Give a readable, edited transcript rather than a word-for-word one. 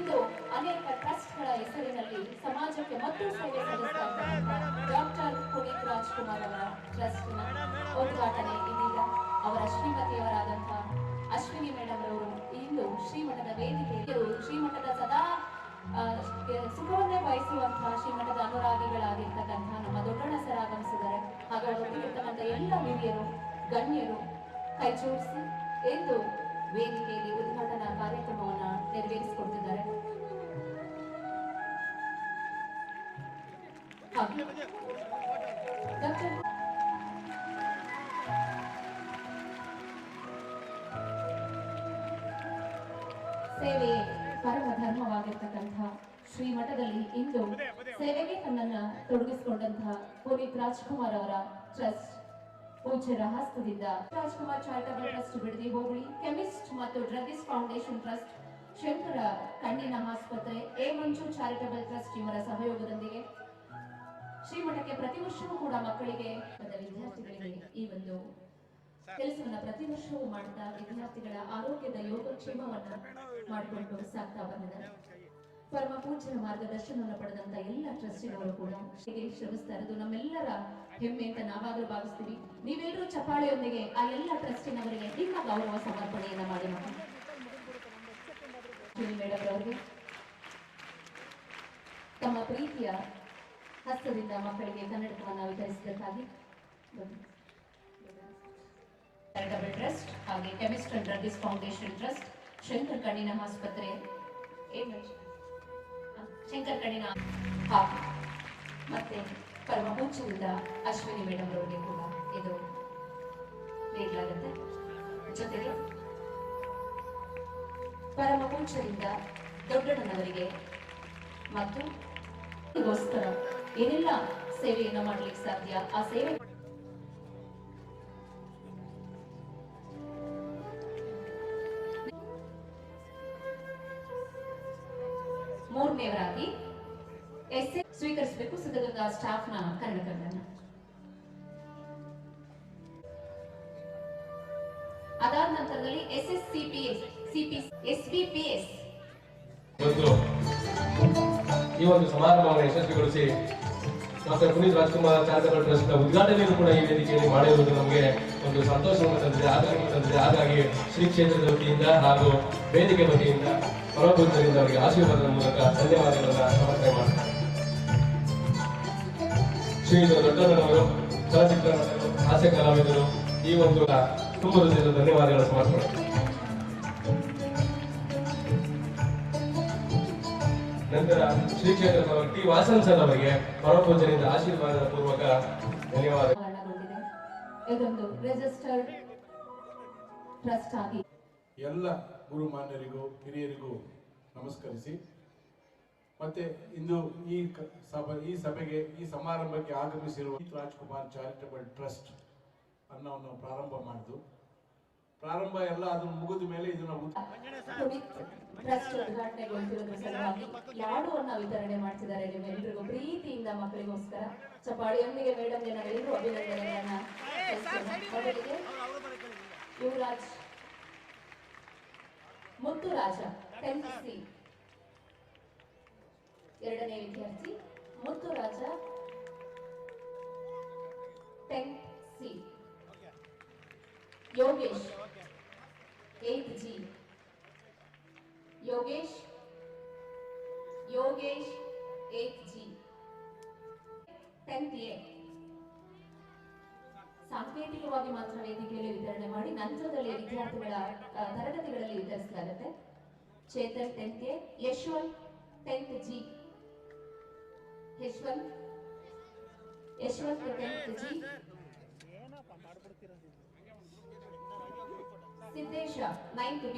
ಇಂದು ಅನೇಕ ಟ್ರಸ್ಟ್ಗಳ ಹೆಸರಿನಲ್ಲಿ ಸಮಾಜಕ್ಕೆ ಮತ್ತು ಸೇವೆ ಸಲ್ಲಿಸ್ತಾ ಡಾಕ್ಟರ್ ಪುನೀತ್ ರಾಜ್ಕುಮಾರ್ ಅವರ ಟ್ರಸ್ಟ್ನ ಉದ್ಘಾಟನೆ ಇದೀಗ ಅವರ ಶ್ರೀಮತಿಯವರಾದಂತಹ ಅಶ್ವಿನಿ ಮೇಡಮ್ ಅವರು ಇಂದು ಶ್ರೀಮಠದ ವೇದಿಕೆಯಲ್ಲಿ ಶ್ರೀಮಠದ ಸದಾ ಸುಖವನ್ನೇ ಬಯಸುವಂತಹ ಶ್ರೀಮಠದ ಅನುರಾಗಿಗಳಾಗಿರ್ತಕ್ಕಂತಹ ನಮ್ಮ ದೊಡ್ಡಣ್ಣ ಸರ್ ಆಗಮಿಸಿದ್ದಾರೆ. ಹಾಗೂ ಅವರೊಟ್ಟಿಗಿರ್ತಕ್ಕಂಥ ಎಲ್ಲ ಹಿರಿಯರು ಗಣ್ಯರು ಕೈ ಜೋಡಿಸಿ ಎಂದು ವೇದಿಕೆಯಲ್ಲಿ ಉದ್ಘಾಟನಾ ಕಾರ್ಯಕ್ರಮವನ್ನು ನೆರವೇರಿಸಿಕೊಡ್ತಿದ್ದಾರೆ. ಸೇವೆಯೇ ಪರಮ ಧರ್ಮವಾಗಿರ್ತಕ್ಕಂತಹ ಶ್ರೀಮಠದಲ್ಲಿ ಇಂದು ಸೇವೆಗೆ ತನ್ನನ್ನು ತೊಡಗಿಸಿಕೊಂಡಂತಹ ಪುನೀತ್ ರಾಜ್ಕುಮಾರ್ ಅವರ ಟ್ರಸ್ಟ್ ಪೂಜ್ಯರ ಹಸ್ತದಿಂದ ರಾಜ್ಕುಮಾರ್ ಚಾರಿಟಬಲ್ ಟ್ರಸ್ಟ್ ಬಿಡದಿ ಹೋಬಳಿ, ಕೆಮಿಸ್ಟ್ ಮತ್ತು ಡ್ರಗಿಸ್ಟ್ ಫೌಂಡೇಶನ್ ಟ್ರಸ್ಟ್, ಶಂಕರ ಕಣ್ಣಿನ ಆಸ್ಪತ್ರೆ, ಎ ಮಂಜು ಚಾರಿಟಬಲ್ ಟ್ರಸ್ಟ್ ಇವರ ಸಹಯೋಗದೊಂದಿಗೆ ಶ್ರೀಮಠಕ್ಕೆ ಪ್ರತಿ ವರ್ಷವೂ ಕೂಡ ಮಕ್ಕಳಿಗೆ ವಿದ್ಯಾರ್ಥಿಗಳಿಗೆ ಈ ಒಂದು ಕೆಲಸವನ್ನ ಪ್ರತಿ ವರ್ಷವೂ ಮಾಡ್ತಾ ವಿದ್ಯಾರ್ಥಿಗಳ ಆರೋಗ್ಯದ ಯೋಗಕ್ಷೇಮವನ್ನ ಮಾಡಿಕೊಂಡು ಸಾಕ್ತಾ ಬಂದಿದ್ದಾರೆ. ಪರಮ ಪೂಜ್ಯರ ಮಾರ್ಗದರ್ಶನವನ್ನು ಪಡೆದಂತ ಎಲ್ಲ ಟ್ರಸ್ಟಿಗಳು ಕೂಡ ಶ್ರಮಿಸ್ತಾ ಇರೋದು ನಮ್ಮೆಲ್ಲರ ಹೆಮ್ಮೆ ಅಂತ ನಾವಾದ್ರೂ ಭಾವಿಸ್ತೀವಿ. ನೀವೆಲ್ಲರೂ ಚಪ್ಪಾಳೆಯೊಂದಿಗೆ ಆ ಎಲ್ಲ ಟ್ರಸ್ಟಿನವರಿಗೆ ನಿಮ್ಮ ಗೌರವ ಸಮರ್ಪಣೆಯನ್ನ ಮಾಡಿ ಮೇಡಮ್ ಅವರಿಗೆ ತಮ್ಮ ಪ್ರೀತಿಯ ಹಸ್ತದಿಂದ ಮಕ್ಕಳಿಗೆ ಕನ್ನಡಕವನ್ನು ವಿತರಿಸಿದ್ದಕ್ಕಾಗಿ ಚಾರಿಟಬಲ್ ಟ್ರಸ್ಟ್ ಹಾಗೆ chemist and druggist foundation trust, Shankar ಕಣ್ಣಿನ ಆಸ್ಪತ್ರೆ, ಶಂಕರ್ ಕಣ್ಣಿನ ಹಾಗೆ ಮತ್ತೆ ಪರಮ ಪೂಜ್ಯರಿಂದ ಅಶ್ವಿನಿ ಮೇಡಮ್ ಅವರಿಗೆ ಕೂಡ ಇದು ನೀಡಲಾಗುತ್ತೆ. ಜೊತೆಗೆ ಪರಮ ಪೂಜ್ಯರಿಂದ ದೊಡ್ಡಣ್ಣನವರಿಗೆ ಮತ್ತು ಗೋಸ್ಕರ ಏನೆಲ್ಲ ಸೇವೆಯನ್ನು ಮಾಡಲಿಕ್ಕೆ ಸಾಧ್ಯ ಆ ಸೇವೆ ಮೂರನೇವರಾಗಿ ಸ್ವೀಕರಿಸಬೇಕು ಸಿದ್ಧಗಂಗಾ ಸ್ಟಾಫ್ ನ ಕನ್ನಡಕಗಳನ್ನ. ಅದಾದ ನಂತರದಲ್ಲಿ SBPS ಈ ಒಂದು ಸಮಾರಂಭವನ್ನು ಯಶಸ್ವಿಗೊಳಿಸಿ doctor Puneeth Rajkumar charitable trust ನ ಉದ್ಘಾಟನೆಯನ್ನು ಕೂಡ ಈ ವೇದಿಕೆಯಲ್ಲಿ ಮಾಡಿರುವುದು ನಮಗೆ ಒಂದು ಸಂತೋಷವನ್ನು ತಂದಿದೆ, ಆದರಣೆಯನ್ನು ತಂದಿದೆ. ಹಾಗಾಗಿ ಶ್ರೀ ಕ್ಷೇತ್ರದ ವತಿಯಿಂದ ಹಾಗೂ ವೇದಿಕೆ ವತಿಯಿಂದ ಪರಮಪೂಜ್ಯರಿಂದ ಅವರಿಗೆ ಆಶೀರ್ವಾದದ ಮೂಲಕ ಧನ್ಯವಾದಗಳನ್ನು ಸಮರ್ಪಣೆ ಮಾಡ್ತಾರೆ. ಶ್ರೀ ದೊಡ್ಡಣ್ಣನವರು ಚಲನಚಿತ್ರ ನಟರು, ಹಾಸ್ಯ ಕಲಾವಿದರು, ಈ ಒಂದು ತುಂಬ ಹೃದಯದ ಧನ್ಯವಾದಗಳ ಸಮರ್ಪಣೆ. ನಂತರ ಶ್ರೀ ಕ್ಷೇತ್ರದ ಟಿ ವಾಸನ್ ಸರ್ ಅವರಿಗೆ ಪರಮಪೂಜ್ಯರಿಂದ ಆಶೀರ್ವಾದದ ಪೂರ್ವಕ ಧನ್ಯವಾದ. ಇದೊಂದು ರಿಜಿಸ್ಟರ್ಡ್ ಟ್ರಸ್ಟ್ ಆಗಿ ಎಲ್ಲ ಗುರುಮಾನ್ಯರಿಗೂ ಹಿರಿಯರಿಗೂ ನಮಸ್ಕರಿಸಿ ಮತ್ತೆ ಇಂದು ಈ ಸಭೆಗೆ ಈ ಸಮಾರಂಭಕ್ಕೆ ಆಗಮಿಸಿರುವ ರಾಜ್ಕುಮಾರ್ ಚಾರಿಟಬಲ್ ಟ್ರಸ್ಟ್ ಅನ್ನೋವನ್ನು ಪ್ರಾರಂಭ ಮಾಡಿದ್ದು ಪ್ರಾರಂಭ ಎಲ್ಲ ಅದನ್ನು ಮುಗಿದ ಮೇಲೆ ಇದನ್ನ ಟ್ರಸ್ಟ್ ಉದ್ಘಾಟನೆಗೊಳಿಸಿರೋದ್ರ ಸಲುವಾಗಿ ಲಾಡುವನ್ನ ವಿತರಣೆ ಮಾಡ್ತಿದ್ದಾರೆ ನಿಮ್ಮೆಲ್ಲರಿಗೂ ಪ್ರೀತಿಯಿಂದ ಮಕ್ಕಳಿಗೋಸ್ಕರ. ಚಪಾಳಿಯೊಂದಿಗೆ ಮೇಡಮ್ಗೆ ನಾವೆಲ್ಲರೂ ಅಭಿನಂದನೆಗಳನ್ನ ಮೊದಲಿಗೆ ಯುವರಾಜ್ ಮುತ್ತುರಾಜ 10th C ಎರಡನೇ ವಿದ್ಯಾರ್ಥಿ Muthuraja 10th C, Yogesh 8th G, Yogesh 8th G, 10th A. ಸಾಂಕೇತಿಕವಾಗಿ ಮಾತ್ರ ವೇದಿಕೆಯಲ್ಲಿ ವಿತರಣೆ ಮಾಡಿ ನಂತರದಲ್ಲಿ ವಿದ್ಯಾರ್ಥಿಗಳ ತರಗತಿಗಳಲ್ಲಿ ವಿತರಿಸಲಾಗುತ್ತೆ. Chetan 10th A, Yashwant 10th G, Yashwant 10th G, Siddesha 9th B.